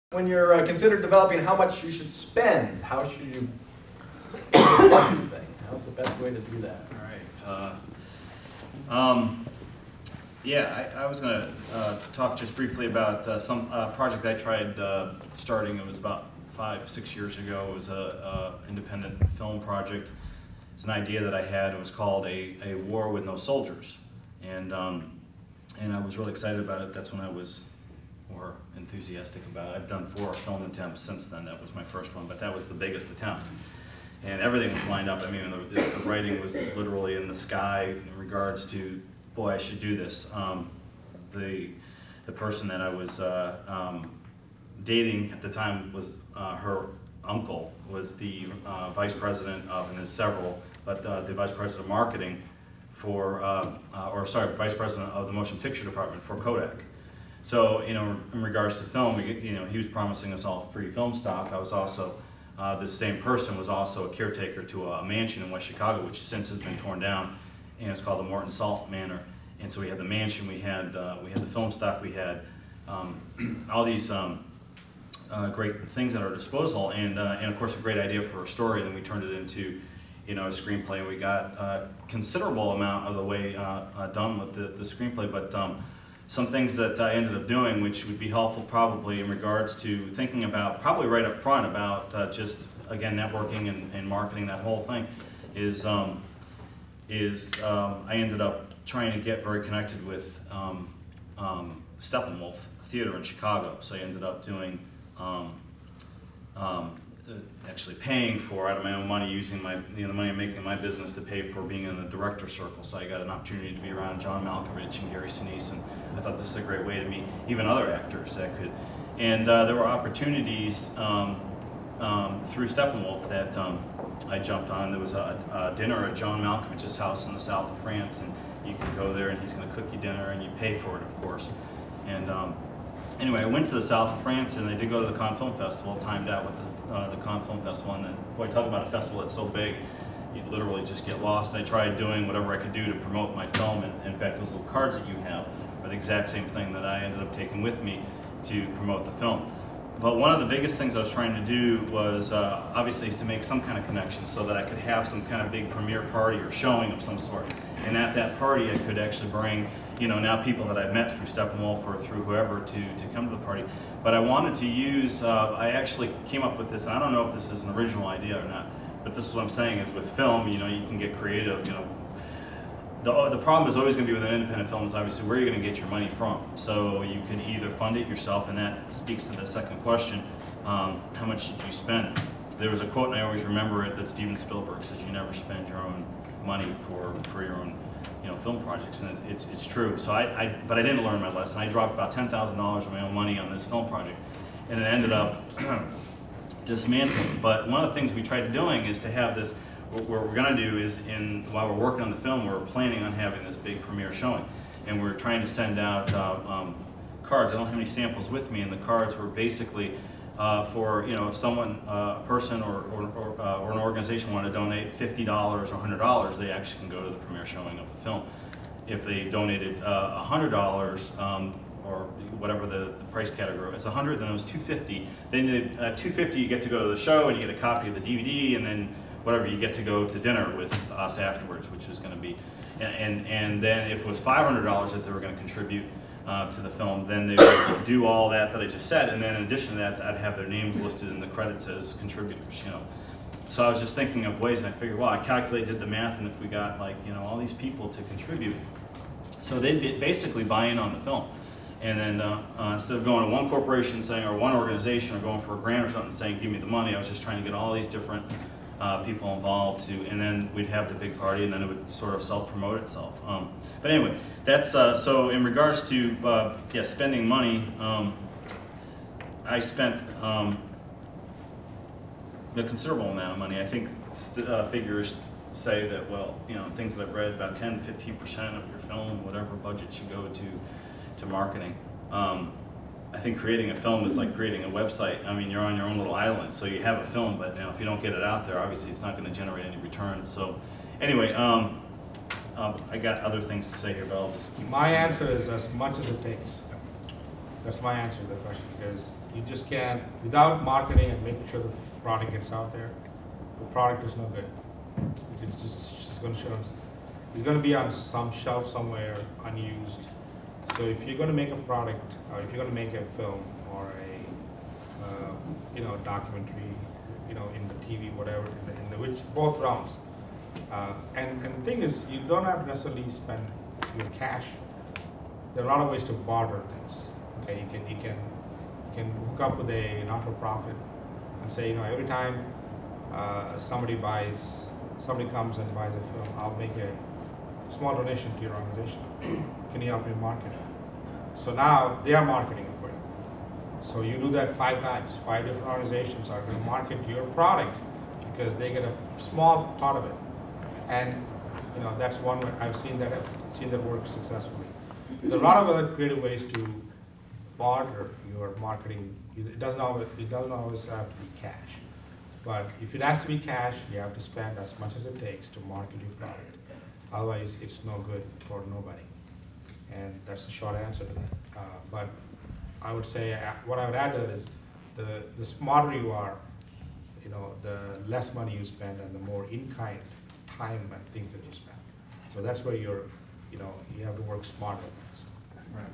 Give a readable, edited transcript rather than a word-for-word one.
When you're considered developing how much you should spend, how should you do the budget thing? How's the best way to do that? All right. Yeah, I was going to talk just briefly about some project I tried starting. It was about 5-6 years ago. It was an independent film project. It's an idea that I had. It was called A War with No Soldiers, and I was really excited about it. That's when I was more enthusiastic about it. I've done 4 film attempts since then. That was my first one, but that was the biggest attempt. And everything was lined up. I mean, the writing was literally in the sky in regards to, boy, I should do this. The person that I was dating at the time was her uncle was the vice president of, and there's several, but the vice president of marketing for, vice president of the motion picture department for Kodak. So, in regards to film, he was promising us all free film stock. I was also, this same person was also a caretaker to a mansion in West Chicago, which since has been torn down, and it's called the Morton Salt Manor. And so we had the mansion, we had the film stock, we had all these great things at our disposal, and of course a great idea for a story. And then we turned it into, a screenplay, and we got a considerable amount of the way done with the screenplay. But some things that I ended up doing, which would be helpful probably in regards to thinking about, probably right up front, about just, again, networking and marketing, that whole thing, is I ended up trying to get very connected with Steppenwolf Theater in Chicago. So I ended up doing, actually paying for, out of my own money, using the money I'm making in my business to pay for being in the director circle. So I got an opportunity to be around John Malkovich and Gary Sinise, and I thought this is a great way to meet even other actors that could. And there were opportunities through Steppenwolf that I jumped on. There was a dinner at John Malkovich's house in the south of France, and you can go there and he's going to cook you dinner, and you pay for it, of course. And anyway, I went to the south of France, and I did go to the Cannes Film Festival, timed out with the Cannes Film Festival, and then, boy, talk about a festival that's so big, you literally just get lost. And I tried doing whatever I could do to promote my film, and in fact, those little cards that you have are the exact same thing that I ended up taking with me to promote the film. But one of the biggest things I was trying to do was, obviously, is to make some kind of connection so that I could have some kind of big premiere party or showing of some sort. And at that party, I could actually bring, now people that I met through Steppenwolf or through whoever to come to the party. But I wanted to use, I actually came up with this, and I don't know if this is an original idea or not, but this is what I'm saying is with film, you can get creative, The problem is always going to be with an independent film is obviously where you're going to get your money from. So you can either fund it yourself, and that speaks to the second question, how much did you spend? There was a quote, and I always remember it, that Steven Spielberg says, you never spend your own money for your own film projects, and it's true. So but I didn't learn my lesson. I dropped about $10,000 of my own money on this film project, and it ended up dismantling. But one of the things we tried doing is to have this, what we're going to do is, while we're working on the film, we're planning on having this big premiere showing, and we're trying to send out cards. I don't have any samples with me, and the cards were basically for, if someone, a person or an organization wanted to donate $50 or $100, they actually can go to the premiere showing of the film. If they donated $100, or whatever the price category is, 100, then it was $250. Then $250, you get to go to the show, and you get a copy of the DVD, and then whatever, you get to go to dinner with us afterwards, which is going to be, and then if it was $500 that they were going to contribute to the film, then they would do all that I just said, and then in addition to that, I'd have their names listed in the credits as contributors, So I was just thinking of ways, and I figured, well, I did the math, and if we got all these people to contribute, so they'd basically buy in on the film. And then instead of going to one corporation saying, or one organization, or going for a grant or something saying, give me the money, I was just trying to get all these different people involved and then we'd have the big party, and then it would sort of self-promote itself. But anyway, that's, so in regards to, spending money, I spent a considerable amount of money. I think figures say that, well, things that I've read, about 10 to 15% of your film, whatever budget should go to marketing. I think creating a film is like creating a website. I mean, you're on your own little island, so you have a film, but if you don't get it out there, obviously it's not going to generate any returns. So anyway, I got other things to say here, but I'll just keep. My answer is as much as it takes. That's my answer to the question, because you just can't, without marketing and making sure the product gets out there, the product is no good. It's just going to show, it's going to be on some shelf somewhere unused. So if you're going to make a product, or if you're going to make a film or a documentary, in the TV, whatever, in the which both realms. And the thing is, you don't have to necessarily spend your cash. There are a lot of ways to barter things. Okay, you can hook up with a not-for-profit and say, every time somebody comes and buys a film, I'll make a small donation to your organization. Can you help me market it? So now they are marketing it for you. So you do that 5 times. 5 different organizations are going to market your product because they get a small part of it. And that's one way I've seen that work successfully. There are a lot of other creative ways to barter your marketing. It doesn't always have to be cash. But if it has to be cash, you have to spend as much as it takes to market your product. Otherwise, it's no good for nobody. And that's the short answer to that. But I would say, what I would add to it is, the smarter you are, the less money you spend and the more in-kind time and things that you spend. So that's where you have to work smarter. Right.